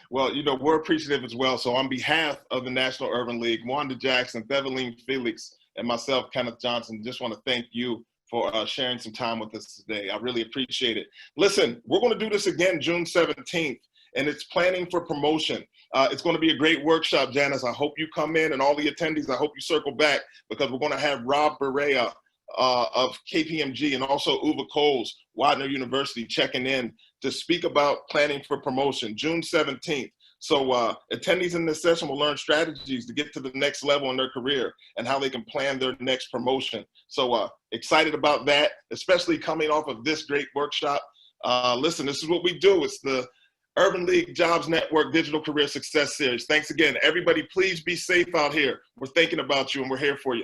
Well, you know, we're appreciative as well. So on behalf of the National Urban League, Wanda Jackson, Theveline Felix, and myself, Kenneth Johnson, just want to thank you for sharing some time with us today. I really appreciate it. Listen, we're going to do this again June 17th. And it's planning for promotion. It's going to be a great workshop, Janice. I hope you come in, and all the attendees, I hope you circle back, because we're going to have Rob Berea of KPMG and also Uwe Coles, Widener University, checking in to speak about planning for promotion, June 17th. So attendees in this session will learn strategies to get to the next level in their career and how they can plan their next promotion. So excited about that, especially coming off of this great workshop. Listen, this is what we do. It's the Urban League Jobs Network Digital Career Success Series. Thanks again. Everybody, please be safe out here. We're thinking about you and we're here for you.